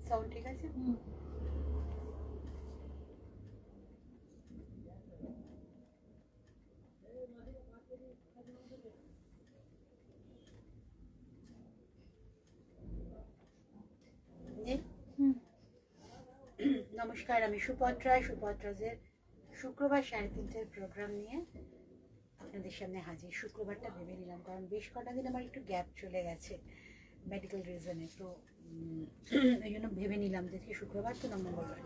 Sound ঠিক আছে? নমস্কার, আমি সুপত্রা। সুপত্রাজের শুক্রবার 3:30টার প্রোগ্রাম নিয়ে আপনাদের সামনে হাজির। শুক্রবারটা ভেবে নিলাম, কারণ বেশ কটা দিন আমার একটু গ্যাপ চলে গেছে মেডিকেল রিজনে, তো এই জন্য ভেবে নিলাম যে শুক্রবার তো না মঙ্গলবার।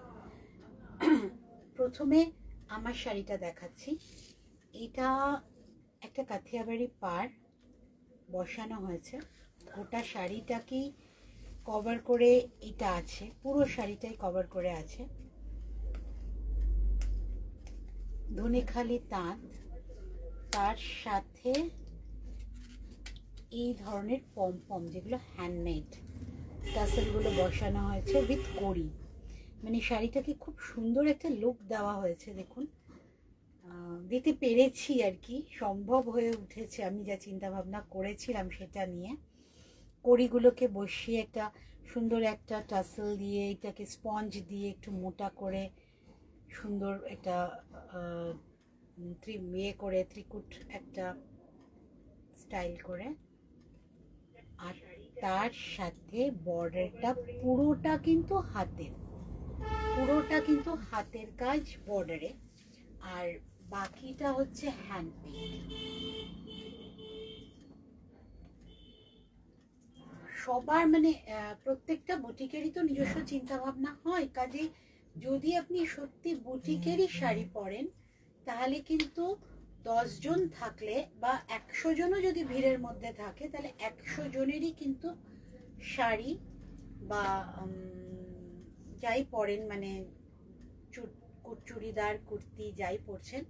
প্রথমে আমার শাড়িটা দেখাচ্ছি। এটা একটা কাথিয়াবাড়ি পাড় বসানো হয়েছে, গোটা শাড়িটাকেই কভার করে এটা আছে, পুরো শাড়িটাই কভার করে আছে। ধনেখালি তাঁত, তার সাথে এই ধরনের পমপম যেগুলো হ্যান্ডমেড টাসেলগুলো বসানো হয়েছে উইথ কড়ি। মানে শাড়িটাকে খুব সুন্দর একটা লুক দেওয়া হয়েছে। দেখুন, দিতে পেরেছি আর কি, সম্ভব হয়ে উঠেছে আমি যা চিন্তা ভাবনা করেছিলাম সেটা নিয়ে। কড়িগুলোকে বসিয়ে একটা সুন্দর একটা টাসেল দিয়ে, এটাকে স্পঞ্জ দিয়ে একটু মোটা করে সুন্দর একটা করে ত্রিকুট একটা স্টাইল করে, আর তার সাথে বর্ডারটা পুরোটা কিন্তু হাতের কাজ বর্ডারে, আর বাকিটা হচ্ছে হ্যান্ড পেইন্ট। সবার মানে প্রত্যেকটা বুটিকেরই তো নিজস্ব চিন্তা ভাবনা হয়, কাজে যদি আপনি সত্যি বুটিকেরই শাড়ি পরেন তাহলে কিন্তু 10 জন থাকলে বা 100 জনও যদি ভিড়ের মধ্যে থাকে, তাহলে 100 জনেরই কিন্তু শাড়ি বা যাই পরেন, মানে চুড়িদার কুর্তি যাই পরছেন,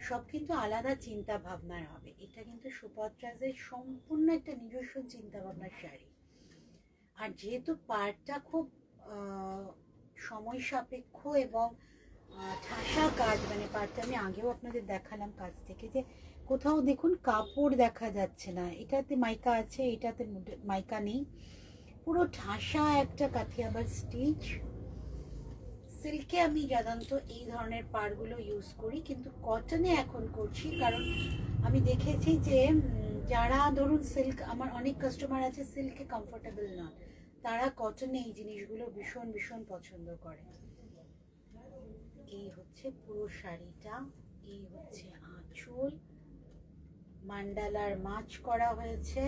সব কিন্তু আলাদা চিন্তা ভাবনার হবে। এটা কিন্তু সুপত্রাজের সম্পূর্ণ একটা নিজস্ব চিন্তা ভাবনার শাড়ি। আর যেহেতু পাড়টা খুব সময় সাপেক্ষ এবং ঠাসা কাজ, মানে পাড়টা আমি আগেও আপনাদের দেখালাম কাজ থেকে, যে কোথাও দেখুন কাপড় দেখা যাচ্ছে না, এটাতে মাইকা আছে, এটাতে মাইকা নেই, পুরো ঠাসা একটা কাথিয়াবাড় স্টিচ। সিল্কে আমি সাধারণত এই ধরনের পাড়গুলো ইউজ করি, কিন্তু কটনে এখন করছি, কারণ আমি দেখেছি যে যারা ধরুন সিল্ক, আমার অনেক কাস্টমার আছে সিল্কে কমফোর্টেবল নন, তারা কটনে এই জিনিসগুলো ভীষণ ভীষণ পছন্দ করে। এই হচ্ছে পুরো শাড়িটা, এই হচ্ছে আঁচল, মান্ডালার মাছ করা হয়েছে,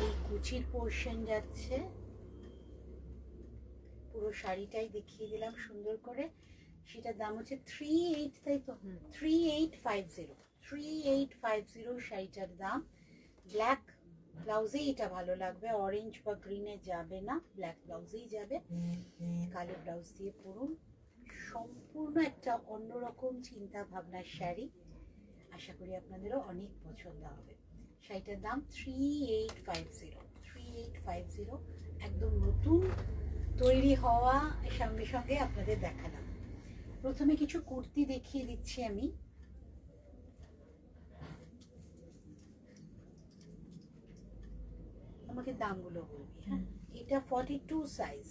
এই কুচির পোর্শন যাচ্ছে। পুরো শাড়িটাই দেখিয়ে দিলাম সুন্দর করে। সেটার দাম হচ্ছে 38, তাই তো? 3850 শাড়িটার দাম। ব্ল্যাক ব্লাউজেই এটা ভালো লাগবে, অরেঞ্জ বা গ্রিনে যাবে না, ব্ল্যাক ব্লাউজেই যাবে। কালো ব্লাউজ দিয়ে পরুন, সম্পূর্ণ একটা অন্যরকম চিন্তা ভাবনার শাড়ি। আশা করি আপনাদেরও অনেক পছন্দ হবে। শাড়িটার দাম 3850, একদম নতুন তৈরি হওয়া, সঙ্গে সঙ্গে আপনাদের দেখালাম। প্রথমে কিছু কুর্তি দেখিয়ে দিচ্ছি আমি। আমাকে দামগুলো বলবি, হ্যাঁ? এটা 42 সাইজ,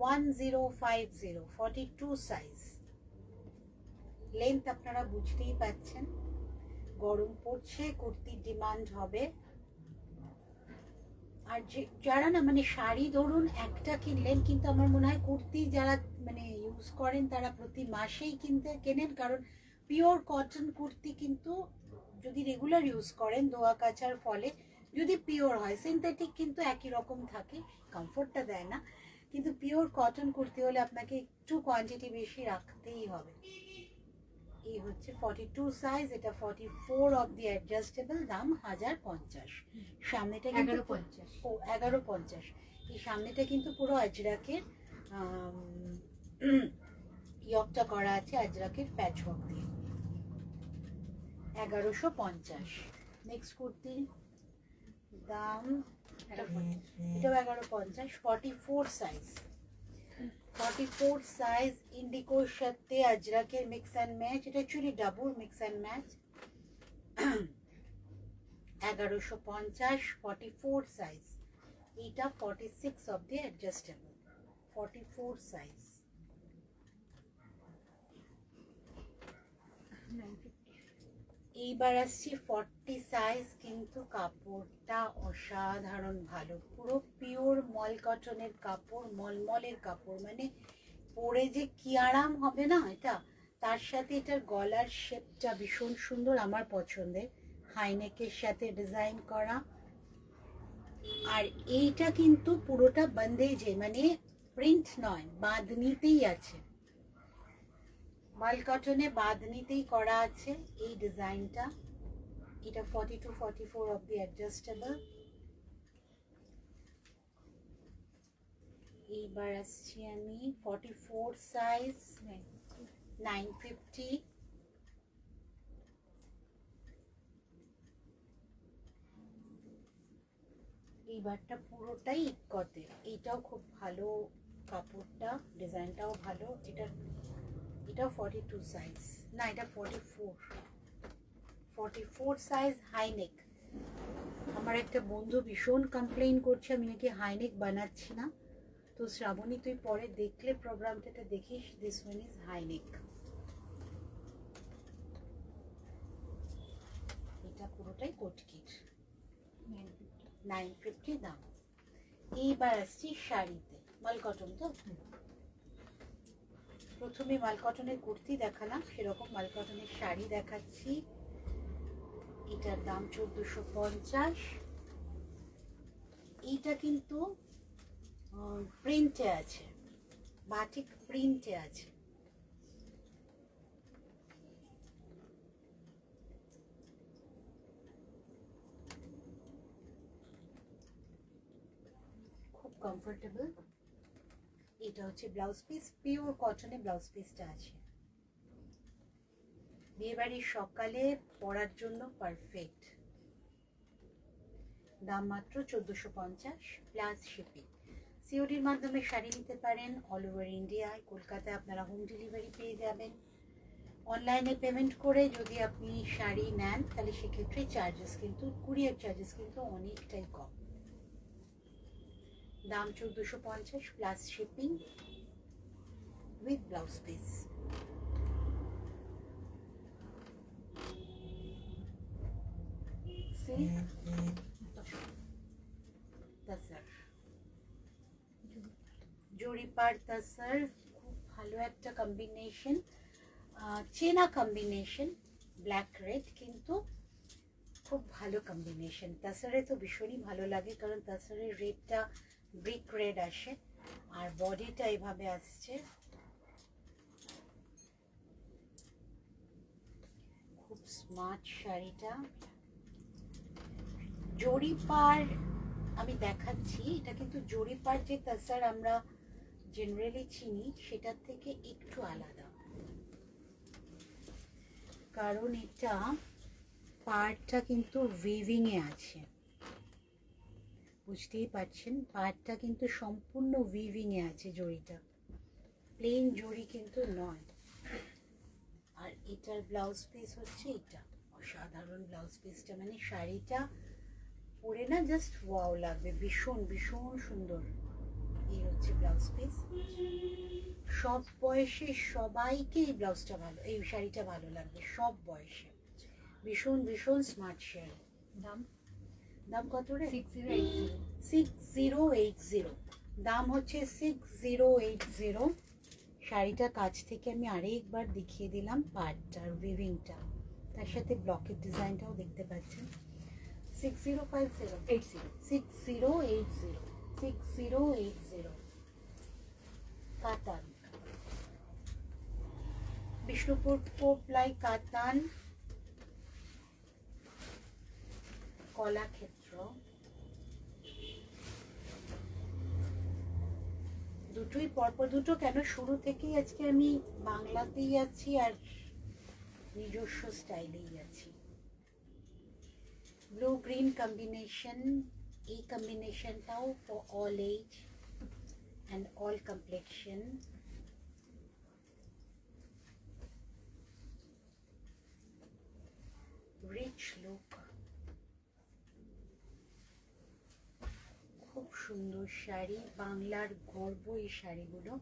1050, 42 সাইজ। লেন্থ আপনারা বুঝতেই পাচ্ছেন, গরম পড়ছে, কুর্তির ডিমান্ড হবে। আর যারা না মানে শাড়ি ধরুন একটা কিনলেন, কিন্তু আমার মনে হয় কুর্তি যারা মানে ইউজ করেন তারা প্রতি মাসেই কেনেন, কারণ পিওর কটন কুর্তি কিন্তু যদি রেগুলার ইউজ করেন ধোয়া কাচার ফলে, যদি পিওর হয়, সিনথেটিক কিন্তু একই রকম থাকে, কমফোর্টটা দেয় না, কিন্তু পিওর কটন কুর্তি হলে আপনাকে একটু কোয়ান্টিটি বেশি রাখতেই হবে। এই হচ্ছে 42 সাইজ, এটা 44 অফ দি অ্যাডজাস্টেবল, দাম 1050। সামনেটা কিন্তু 1150। এই সামনেটা কিন্তু পুরো আজরাকের ইয়কটা করা আছে, আজরাকের প্যাচ ওয়ার্ক দিয়ে। 1150। নেক্সট কুর্তির দাম, এটাও 1150, 44 সাইজ। 44 সাইজ ইন্ডিগোর সাথে আজরাকের মিক্স অ্যান্ড ম্যাচ, এটা actually double mix and match. 1150, 44 size. এটা 46 অব্দি অ্যাডজাস্টেবল, 44 সাইজ। এইবার আসছি 40 সাইজ, কিন্তু কাপড়টা অসাধারণ ভালো, পুরো পিওর মল কটনের কাপড়, মলমলের কাপড়, মানে পরে যে কি আরাম হবে না এটা। তার সাথে এটার গলার শেপটা ভীষণ সুন্দর, আমার পছন্দের, হাইনেকের সাথে ডিজাইন করা। আর এইটা কিন্তু পুরোটা বন্দেজে, মানে প্রিন্ট নয়, বাঁধনিতেই আছে, মাল কটনে বাঁধনিতেই করা আছে এই ডিজাইনটা। এটা 42 44 অব্দি অ্যাডজাস্টেবল। এইবার আসছি আমি 44 সাইজ, 950। এইবারটা পুরোটাই ইকতে, এইটাও খুব ভালো কাপড়টা, ডিজাইনটাও ভালো। এটাও 42 সাইজ, না এটা 44 সাইজ, হাইনেক। আমার একটা বন্ধু ভীষণ কমপ্লেইন করছে আমি নাকি হাইনেক বানাচ্ছি না, তো শ্রাবণী তুই পরে দেখলে প্রোগ্রামটা দেখিস, দিস ওয়ান ইজ হাইনেক। এটা পুরোটাই কোটকির, 950 দাম। এইবার আসছি শাড়িতে, মাল কটন তো, প্রথমে মাল কটনের কুর্তি দেখালাম, সেরকম মাল কটনের শাড়ি দেখাচ্ছি। এটার দাম 1450। এইটা কিন্তু প্রিন্টে আছে, বাটিক প্রিন্টে আছে। খুব কমফোর্টেবল। এটা হচ্ছে ব্লাউজ পিস, পিওর কটনে ব্লাউজ পিসটা আছে, বিয়েবাড়ির সকালে পরার জন্য পারফেক্ট। দাম মাত্র 1450 প্লাস শিপিং। সিওডির মাধ্যমে শাড়ি নিতে পারেন অল ওভার ইন্ডিয়ায়, কলকাতায় আপনারা হোম ডেলিভারি পেয়ে যাবেন। অনলাইনে পেমেন্ট করে যদি আপনি শাড়ি নেন তাহলে সেক্ষেত্রে চার্জেস কিন্তু, কুরিয়ার চার্জেস কিন্তু অনেকটাই কম। দাম 1450 plus shipping with blouse piece. জরিপার তাসার, খুব ভালো একটা কম্বিনেশন, চেনা কম্বিনেশন, ব্ল্যাক রেড, কিন্তু খুব ভালো কম্বিনেশন। তাসারে তো ভীষণই ভালো লাগে, কারণ তাসারের রেডটা ব্রিক রেড আসে, আর বডিটা এভাবে আসছে, খুব স্মার্ট শাড়িটা। জরিপার আমি দেখাচ্ছি, এটা কিন্তু জরিপার যে তাসার আমরা জেনারেলি চিনি সেটার থেকে একটু আলাদা, কারণ এটা পাড়টা কিন্তু উইভিং এ আছে, বুঝতেই পারছেন, পাড়টা কিন্তু সম্পূর্ণ উইভিং এ আছে, জড়িটা প্লেন জড়ি কিন্তু নয়। আর এটার ব্লাউজ পিস হচ্ছে এটা, অসাধারণ ব্লাউজ পিসটা, মানে শাড়িটা পরে না জাস্ট ওয়াও লাগবে, ভীষণ ভীষণ সুন্দর। এই হচ্ছে ব্লাউজ পিস। সব বয়সে সবাইকে এই ব্লাউজটা ভালো, এই শাড়িটা ভালো লাগবে, সব বয়সে, ভীষণ ভীষণ স্মার্ট শাড়ি। দাম দাম কত রে? 6080। দাম হচ্ছে 6080। শাড়িটা কাছ থেকে আমি আরেকবার দেখিয়ে দিলাম, পাড়টার উইভিংটা, তার সাথে ব্লকের ডিজাইনটাও দেখতে পাচ্ছেন। 6080 কাতান, বিষ্ণুপুর 4 প্লাই কাতান, কলাক্ষেত্র। দুটোই পরপর, দুটো কেন, শুরু থেকেই আজকে আমি বাংলাতেই আছি আর নিজস্ব স্টাইলেই আছি। ব্লু গ্রিন কম্বিনেশন, এই কম্বিনেশনটাও for all age and all complexion. Rich look, খুব সুন্দর শাড়ি, বাংলার গর্ব এই শাড়িগুলো।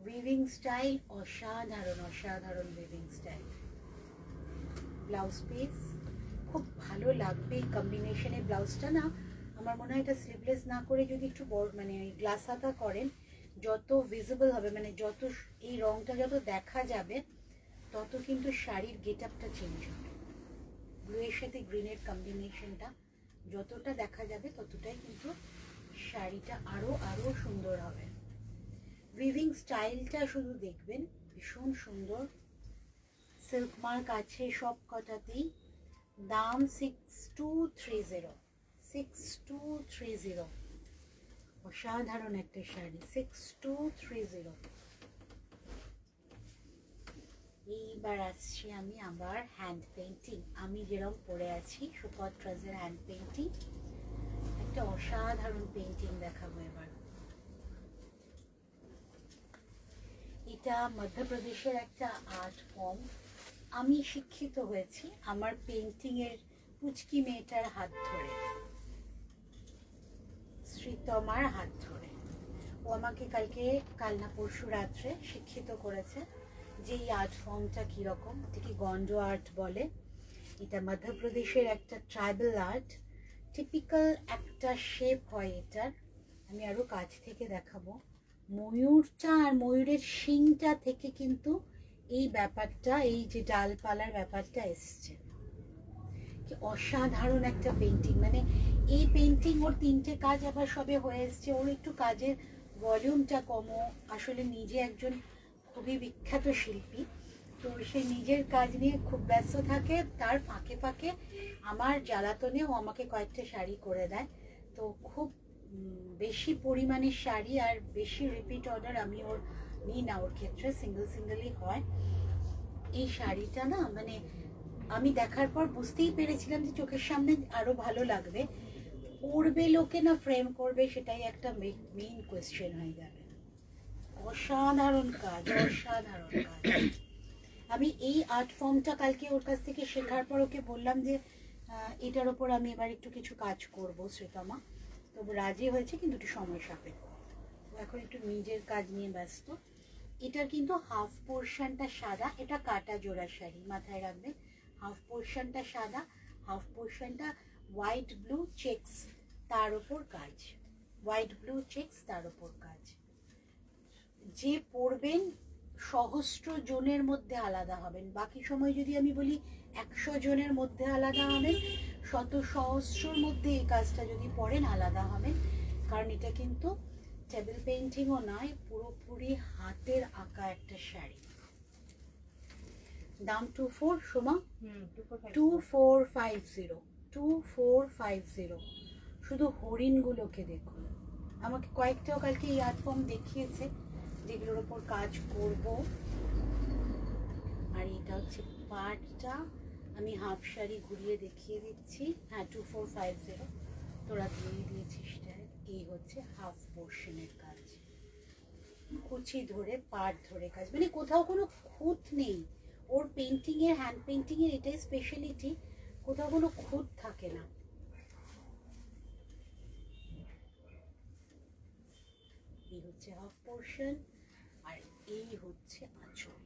উইভিং স্টাইল অসাধারণ, অসাধারণ উইভিং স্টাইল। ব্লাউজ পিস খুব ভালো লাগবে এই কম্বিনেশনের। ব্লাউজটা না আমার মনে হয় এটা স্লিভলেস না করে যদি একটু বড় মানে গ্লাস হাতা করেন, যত ভিজিবল হবে, মানে যত এই রংটা যত দেখা যাবে তত কিন্তু শাড়ির গেট আপটা চেঞ্জ হবে। ব্লুয়ের সাথে গ্রিনের কম্বিনেশনটা যতটা দেখা যাবে ততটাই কিন্তু শাড়িটা আরো আরো সুন্দর হবে। উইভিং স্টাইলটা শুধু দেখবেন, ভীষণ সুন্দর। সিল্ক মার্ক আছে সব কটাতেই। দাম 6230, 6230। অসাধারণ একটা শাড়ি, 6230। এইবার আসছি আমি আবার হ্যান্ড পেন্টিং। আমি যেরকম পরে আছি সুপত্রাজের হ্যান্ড পেন্টিং, একটা অসাধারণ পেন্টিং দেখাবো এবার। এটা মধ্যপ্রদেশের একটা আর্ট ফর্ম। আমি শিক্ষিত হয়েছি আমার পেন্টিংয়ের পুচকি মেয়েটার হাত ধরে, শ্রীতমার হাত ধরে। ও আমাকে কাল না পরশু রাত্রে শিক্ষিত করেছে যে এই আর্ট ফর্মটা কীরকম, এটাকে গন্ড আর্ট বলে। এটা মধ্যপ্রদেশের একটা ট্রাইবাল আর্ট, টিপিক্যাল একটা শেপ হয় এটার। আমি আরও কাছ থেকে দেখাবো। ময়ূরটা আর ময়ূরের শিংটা থেকে কিন্তু এই ব্যাপারটা, এই যে ডালপালার ব্যাপারটা এসছে। কি অসাধারণ একটা পেন্টিং, মানে এই পেন্টিং ওর 3টে কাজ আবার সবে হয়ে এসছে। ওর একটু কাজের ভলিউমটা কমও, আসলে নিজে একজন খুবই বিখ্যাত শিল্পী, তো সে নিজের কাজ নিয়ে খুব ব্যস্ত থাকে। তার ফাঁকে ফাঁকে আমার জ্বালাতনে ও আমাকে কয়েকটা শাড়ি করে দেয়। তো খুব বেশি পরিমাণে শাড়ি আর বেশি রিপিট অর্ডার আমি ওর নিই না, ওর ক্ষেত্রে সিঙ্গেলই হয়। এই শাড়িটা না মানে আমি দেখার পর বুঝতেই পেরেছিলাম যে চোখের সামনে আরো ভালো লাগবে। পরবে লোকে না ফ্রেম করবে, সেটাই একটা মেইন কোয়েশ্চেন হয়ে যাবে। অসাধারণ কাজ, অসাধারণ কাজ। আমি এই আর্ট ফর্মটা কালকে ওর কাছ থেকে শেখার পর ওকে বললাম যে এটার ওপর আমি এবার একটু কিছু কাজ করব শ্রীতমা। তো রাজি হয়েছে, কিন্তু একটু সময় সাপেক্ষ। এখন একটু নিজের কাজ নিয়ে ব্যস্ত। এটার কিন্তু হাফ পোর্শনটা সাদা, এটা কাটা জোড়া শাড়ি, মাথায় রাখবেন। হাফ পোর্শনটা সাদা, হাফ পোর্শনটা হোয়াইট ব্লু চেকস, তার ওপর কাজ। হোয়াইট ব্লু চেকস, তার ওপর কাজ। যে পরবেন সহস্র জনের মধ্যে আলাদা হবেন। বাকি সময় যদি আমি বলি 100 জনের মধ্যে আলাদা হবেন, শত সহস্রর মধ্যে এই কাজটা যদি পড়েন আলাদা হবেন। কারণ এটা কিন্তু টেবিল পেইন্টিংও নয়, পুরোপুরি হাতের আঁকা একটা শাড়ি। দাম 24, সোমা 2450, 2450। শুধু হরিণগুলোকে দেখুন। আমাকে কয়েকটাও কালকে এই আর্ট ফর্ম দেখিয়েছে যেগুলোর ওপর কাজ করব। আর এটা হচ্ছে পাটটা, আমি হাফ শাড়ি ঘুরিয়ে দেখিয়ে দিচ্ছি। হ্যাঁ 2450, তোরা দিয়ে দিয়েছিস। এই হচ্ছে হাফ পোর্শনের কাজ, কুচি ধরে পাট ধরে কাজ, মানে কোথাও কোনো খুঁত নেই। ওর পেন্টিংয়ের, হ্যান্ড পেন্টিংয়ের এটাই স্পেশালিটি, কোথাও কোনো খুঁত থাকে না। এই হচ্ছে হাফ পোর্শন আর এই হচ্ছে আঁচল।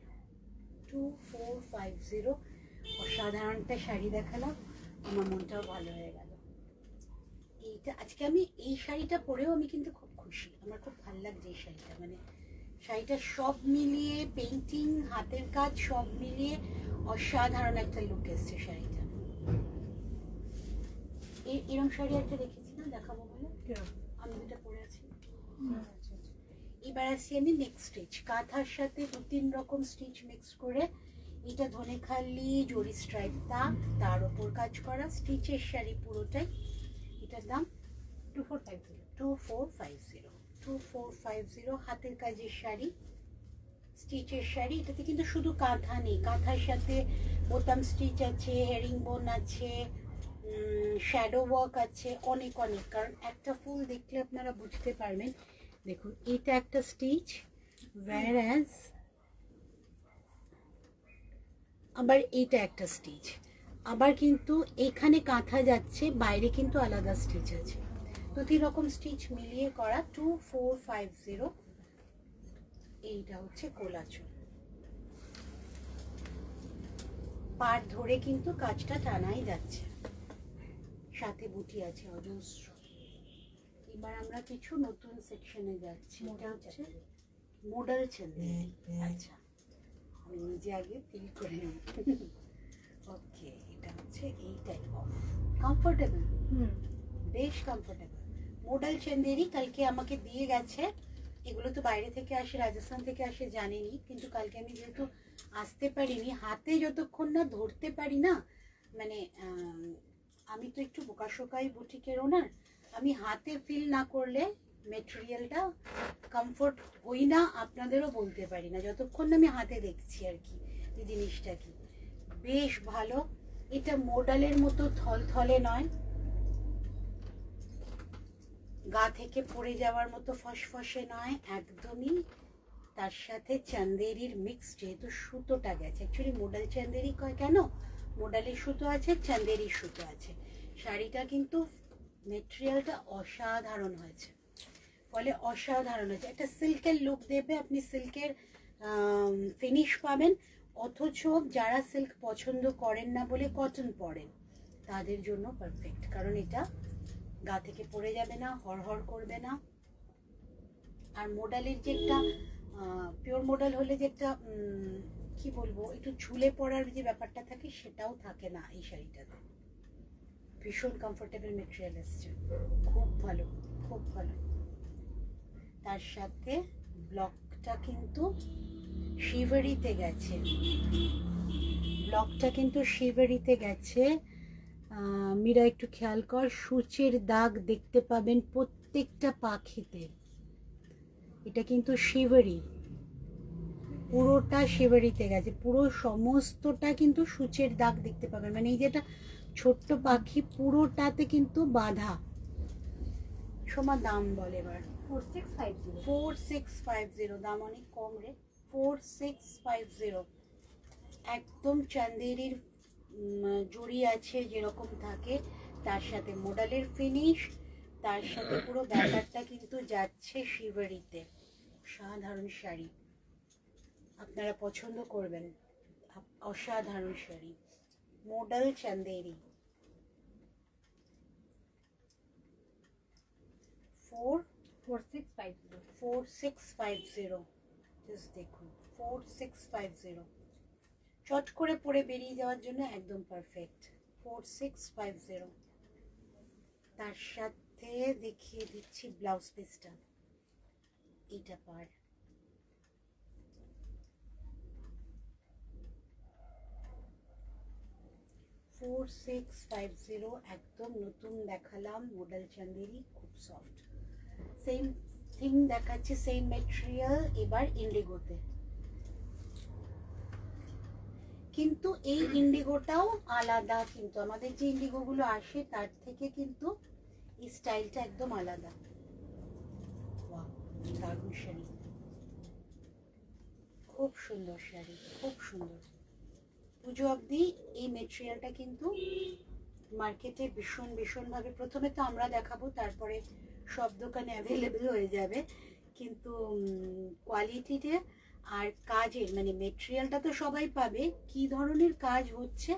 2450। অসাধারণটা শাড়ি দেখালাম, আমার মনটাও ভালো হয়ে গেল। এইটা আজকে আমি এই শাড়িটা পরেও আমি কিন্তু খুব খুশি, আমার খুব ভালো লাগছে এই শাড়িটা। মানে শাড়িটা সব মিলিয়ে, পেইন্টিং, হাতের কাজ সব মিলিয়ে অসাধারণ একটা লুক এসছে শাড়িটা। এরকম শাড়ি একটা রেখেছি না, দেখাবো বলে আমি যেটা পরে আছি। এবার আসছি আমি নেক্সট স্টিচ। কাঁথার সাথে 2-3 রকম স্টিচ মিক্স করে, এটা ধনেখালি জরি স্ট্রাইপ তাক, তার ওপর কাজ করা স্টিচের শাড়ি পুরোটাই। এটার দাম 2450, 2450, 2450। হাতের কাজের শাড়ি, স্টিচের শাড়ি। এটাতে কিন্তু শুধু কাঁথা নেই, কাঁথার সাথে বোতাম স্টিচ আছে, হেরিং বোন আছে, শ্যাডো ওয়ার্ক আছে, অনেক অনেক। কারণ একটা ফুল দেখলে আপনারা বুঝতে পারবেন। দেখুন এটা একটা স্টিচ, whereas আবার এটা একটা স্টিচ। আবার কিন্তু এখানে কাঁথা যাচ্ছে, বাইরে কিন্তু আলাদা স্টিচ আছে। প্রতি রকম স্টিচ মিলিয়ে করা 2450। এইটা হচ্ছে কোলাচল। পার ধরে কিন্তু কাজটা টানাই যাচ্ছে, সাথে বুটি আছে অজস্র। এবার আমরা কিছু নতুন সেকশনে যাচ্ছি। এটা হচ্ছে মডেল চান্দেরি। আচ্ছা, আমি নিজে আগে ফিল করে নিই। ওকে, এটা হচ্ছে এই টাইপ অফ কমফোর্টেবল, বেশ কমফোর্টেবল মডেল চান্দেরি। কালকে আমাকে দিয়ে গেছে। এগুলো তো বাইরে থেকে আসে, রাজস্থান থেকে আসে জানিনি, কিন্তু কালকে আমি যেহেতু আসতে পারিনি, হাতে যতক্ষণ না ধরতে পারি না, মানে আমি তো একটু বোকাশোকাই বুটিকের ওনার, আমি হাতে ফিল না করলে মেটেরিয়ালটা কমফোর্ট হই না, আপনাদেরও বলতে পারি না যতক্ষণ না আমি হাতে দেখছি আর কি এই জিনিসটা কি। বেশ ভালো। এটা মডেলের মতো থলথলে নয়, গা থেকে পড়ে যাওয়ার মতো ফসফসে নয়, একদমই। তার সাথে চান্দেরির মিক্স, যেহেতু সুতোটা গেছে, অ্যাকচুয়ালি মডেল চান্দেরি কয় কেন, মডেলের সুতো আছে, চান্দেরির সুতো আছে। শাড়িটা কিন্তু মেটেরিয়ালটা অসাধারণ হয়েছে, ফলে অসাধারণ হয়েছে। একটা সিল্কের লুক দেবে, আপনি সিল্কের ফিনিশ পাবেন। অথচ যারা সিল্ক পছন্দ করেন না বলে কটন পরেন, তাদের জন্য পারফেক্ট, কারণ এটা গা থেকে পড়ে যাবে না, হড়হড় করবে না। আর মডেলের যে একটা পিওর মডেল হলে যে একটা কি বলবো, একটু ঝুলে পড়ার যে ব্যাপারটা থাকে, সেটাও থাকে না এই শাড়িটাতে। ভীষণ কমফোর্টেবল মেটেরিয়াল এসছে, খুব ভালো, খুব ভালো। তার সাথে ব্লকটা কিন্তু শিভারিতে গেছে, ব্লকটা কিন্তু শিভারিতে গেছে। মীরা একটু খেয়াল কর, সূচের দাগ দেখতে পাবেন প্রত্যেকটা পাখিতে। এটা কিন্তু শিভারি, পুরোটা শিভারিতে গেছে, পুরো সমস্তটা কিন্তু সূচের দাগ দেখতে পাবেন। মানে এই যেটা ছোট্ট পাখি, পুরোটাতে কিন্তু বাঁধা। সোমা দাম বলে এবার। 4650। দাম অনেক কম রে, 4650। একদম চান্দেরির জড়ি আছে যেরকম থাকে, তার সাথে মডেলের ফিনিশ, তার সাথে পুরো ব্যাপারটা কিন্তু যাচ্ছে শিভারিতে। সাধারণ শাড়ি, আপনারা পছন্দ করবেন, অসাধারণ শাড়ি, মডেল চান্দেরি। 4650। জাস্ট দেখুন, 4650 চট করে পরে বেরিয়ে যাওয়ার জন্য একদম পারফেক্ট। 4650। তার সাথে দেখিয়ে দিচ্ছি ব্লাউজ পিসটা, এইটা পার। ফোর সিক্স ফাইভ জিরো, একদম নতুন দেখালাম মডেল চান্দেরি, খুব সফট। সেম থিং দেখাচ্ছে, সেম মেটেরিয়াল, এবার ইন্ডিগোতে। কিন্তু এই ইন্ডিগোটাও আলাদা, কিন্তু আমাদের যে ইন্ডিগোগুলো আসে তার থেকে কিন্তু এই স্টাইলটা একদম আলাদা। ওয়াও, দারুণ শাড়ি, খুব সুন্দর শাড়ি, খুব সুন্দর। পুজো অবধি এই মেটেরিয়ালটা কিন্তু মার্কেটে ভীষণ ভীষণভাবে, প্রথমে তো আমরা দেখাবো, তারপরে সব দোকানে অ্যাভেলেবেল হয়ে যাবে, কিন্তু কোয়ালিটিতে আর কাজের, মানে মেটেরিয়ালটা তো সবাই পাবে, কি ধরনের কাজ হচ্ছে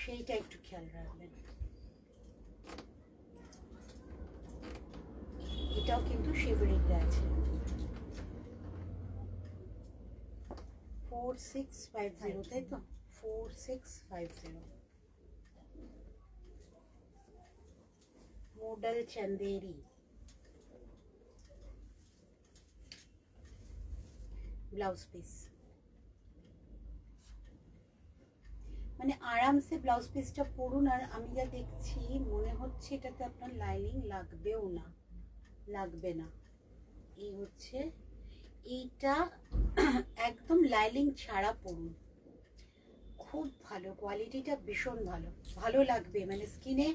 সেইটা একটু খেয়াল রাখবেন। এটাও কিন্তু শিভারিতে আছে। 4650, তাই তো? 4650 মডেল চান্দেরি। ব্লাউজ পিস, মানে আরামসে ব্লাউজ পিসটা পরুন। আর আমি যা দেখছি মনে হচ্ছে এটাতে আপনার লাইনিং লাগবেও না, লাগবে না। এই হচ্ছে এইটা, একদম লাইনিং ছাড়া পরুন, খুব ভালো, কোয়ালিটিটা ভীষণ ভালো, ভালো লাগবে, মানে স্কিনে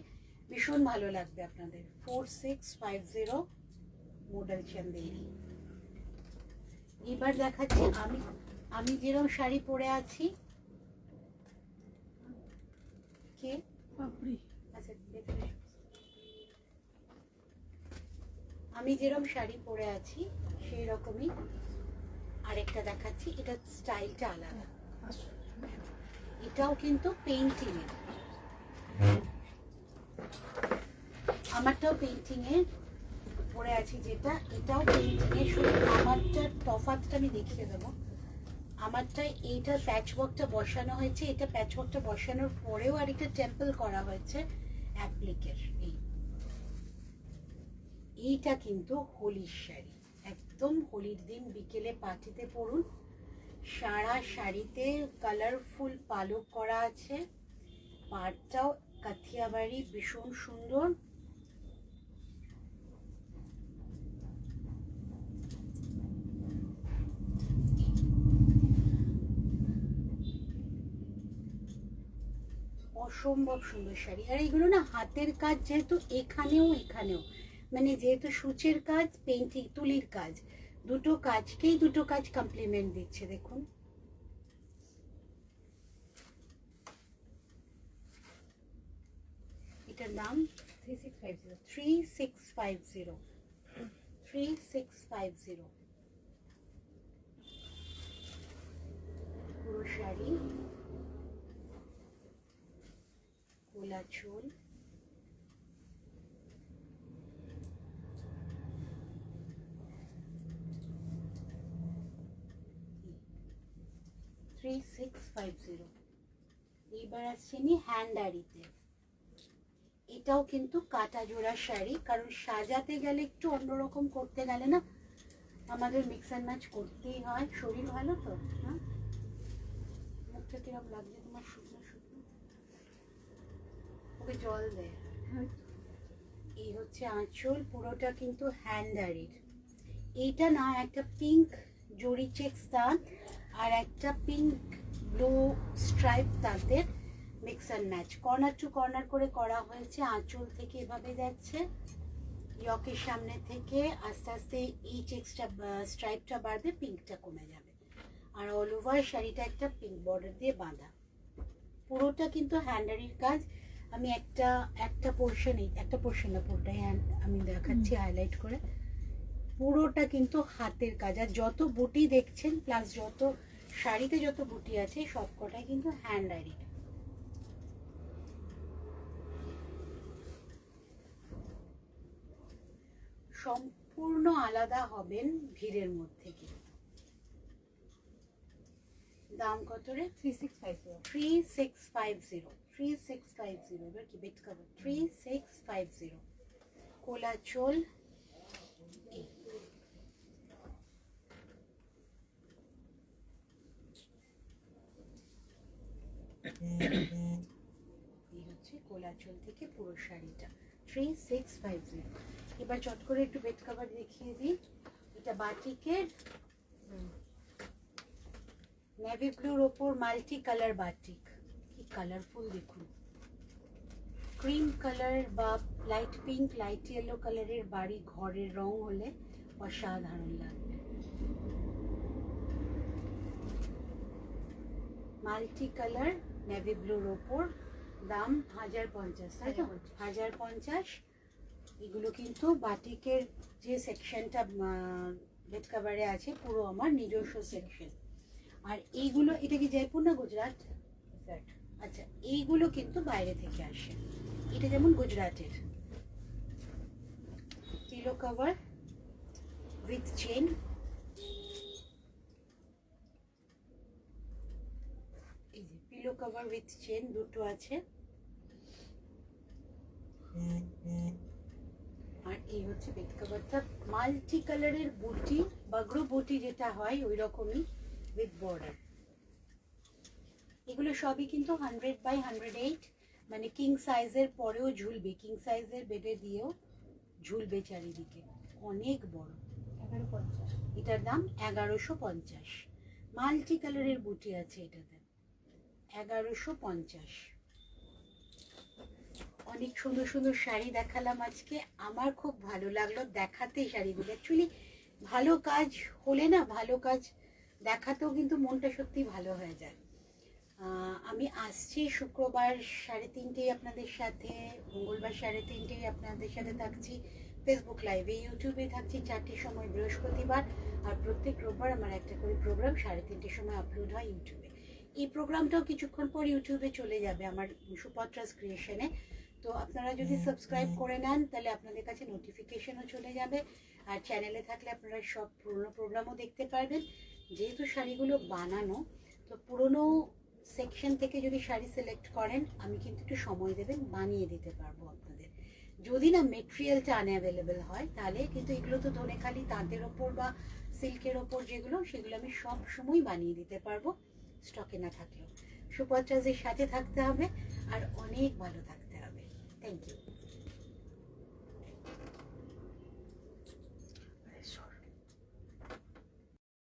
ভীষণ ভালো লাগবে আপনাদের। 4650 মডেল চান্দেরি। এবার দেখাচ্ছি আমি যেরকম শাড়ি পরে আছি। কে? আচ্ছা, আমি যেরকম শাড়ি পরে আছি সেই রকমই আরেকটা দেখাচ্ছি। এটা স্টাইলটা আলাদা, এটাও কিন্তু পেইন্টিং এর, আমারটাও পেইন্টিং এর পরে আছি যেটা, এটাও পেইন্টিং এর। শুধু আমারটার তফাৎটা আমি দেখিয়ে দেবো। আমারটায় এইটা প্যাচওয়ার্কটা বসানো হয়েছে, এটা প্যাচওয়ার্কটা বসানোর পরেও আরেকটা টেম্পল করা হয়েছে অ্যাপ্লিকের। এইটা কিন্তু হোলির শাড়ি, একদম হোলির দিন বিকেলে পার্টিতে পরুন। সারা শাড়িতে কালারফুল পালক করা আছে, পাড়টাও কাথিয়াবাড়ি, ভীষণ সুন্দর। অসম্ভব সুন্দর শাড়ি। আর এগুলো না হাতের কাজ, যেহেতু এখানেও মানে যেহেতু সূচের কাজ, পেন্টিং তুলির কাজ, দুটো কাজ কমপ্লিমেন্ট দিচ্ছে। দেখুন এটার দাম 3650 পুরো শাড়ি, কোলা চুল, এইবার আসছে নি হ্যান্ডারিতে। এটাও কিন্তু কাটা জোড়া শাড়ি, কারণ সাজাতে গেলে একটু অন্যরকম করতে গেলে না আমাদের মিক্স অ্যান্ড ম্যাচ করতেই হয়। শরীর ভালো তো? হ্যাঁ, মুখটা কিরকম লাগছে তোমার? শুকনো শুকনো, ওকে জল দেয়। এই হচ্ছে আঁচল, পুরোটা কিন্তু হ্যান্ডারির। এইটা না একটা পিঙ্ক জরি চেক স্টান আর একটা পিঙ্ক ব্লু স্ট্রাইপ তাদের mix and match, corner to corner করে করা হয়েছে। আঁচল থেকে এভাবে যাচ্ছে, ইয়কের সামনে থেকে আস্তে আস্তে এই চেকসটা স্ট্রাইপটা বাড়বে, পিঙ্কটা কমে যাবে। আর অল ওভার শাড়িটা একটা পিঙ্ক বর্ডার দিয়ে বাঁধা। পুরোটা কিন্তু হ্যান্ডারির কাজ। আমি একটা পোর্শন না, পুরোটাই আমি দেখাচ্ছি হাইলাইট করে। পুরোটা কিন্তু হাতের কাজ। আর যত বুটি দেখছেন প্লাস যত শাড়িতে যত বুটি আছে সবকটাই কিন্তু হ্যান্ডারি। সম্পূর্ণ আলাদা হবেন ভিড়ের মধ্যে। কিন্তু দাম কত রে? 3650 এবার কি বেট করবো? 3650 কোলা চোল। এই হচ্ছে কোলাচল থেকে পুরো শাড়িটা 3650। এবার চট করে একটু বেড কভার দেখিয়ে দিই। এটা বাটিকের নেভি ব্লুর ওপর মাল্টি কালার বাটিক, কি কালারফুল দেখুন। ক্রিম কালার বা লাইট পিঙ্ক, লাইট ইয়েলো কালারের বাড়ি ঘরের রং হলে অসাধারণ লাগবে। মাল্টি কালার নেভি ব্লুর ওপর, দাম 1050, তাই তো? 1050। এগুলো কিন্তু বাটিকের যে সেকশনটা বেড কাভারে আছে পুরো আমার নিজস্ব সেকশন। আর এইগুলো, এটা কি জয়পুর না গুজরাট? আচ্ছা, এইগুলো কিন্তু বাইরে থেকে আসে। এটা যেমন গুজরাটের পিলো কভার উইথ চেন, এই যে পিলো কভার উইথ চেন দুটো আছে। আর এই হচ্ছে বেড কভারটা, মাল্টি কালারের বুটি, বাগড়ো বুটি যেটা হয় ওই রকমই উইথ বর্ডার। এগুলো সবই কিন্তু 100x108, মানে কিং সাইজের পরেও ঝুলবে, কিং সাইজের বেডে দিয়েও ঝুলবে চারিদিকে, অনেক বড়। 1150, এটার দাম 1150। মাল্টি কালারের বুটি আছে এটাতে, 1150। অনেক সুন্দর সুন্দর শাড়ি দেখালাম আজকে, আমার খুব ভালো লাগলো দেখাতে শাড়িগুলো। অ্যাকচুয়ালি ভালো কাজ হলে না, ভালো কাজ দেখাতেও কিন্তু মনটা সত্যি ভালো হয়ে যায়। আমি আসছি শুক্রবার 3:30 আপনাদের সাথে, মঙ্গলবার 3:30 আপনাদের সাথে থাকছি, ফেসবুক লাইভে, ইউটিউবে থাকছি 4টের সময় বৃহস্পতিবার, আর প্রত্যেক রোববার আমার একটা করে প্রোগ্রাম 3:30 সময় আপলোড হয় ইউটিউবে। এই প্রোগ্রামটাও কিছুক্ষণ পর ইউটিউবে চলে যাবে আমার সুপত্রাস ক্রিয়েশনে। তো আপনারা যদি সাবস্ক্রাইব করে নেন তাহলে আপনাদের কাছে নোটিফিকেশনও চলে যাবে, আর চ্যানেলে থাকলে আপনারা সব পুরনো প্রোগ্রামও দেখতে পারবেন। যেহেতু শাড়িগুলো বানানো, তো পুরনো সেকশন থেকে যদি শাড়ি সিলেক্ট করেন, আমি কিন্তু একটু সময় দেবেন, বানিয়ে দিতে পারবো আপনাদের। যদি না মেটেরিয়ালটা আনঅ্যাভেলেবেল হয়, তাহলে কিন্তু এগুলো তো ধনেখালি তাঁতের ওপর বা সিল্কের ওপর যেগুলো, সেগুলো আমি সব সময় বানিয়ে দিতে পারবো, স্টকে না থাকলেও। সুপত্রাজের সাথে থাকতে হবে আর অনেক ভালো থাকতে হবে। Thank you.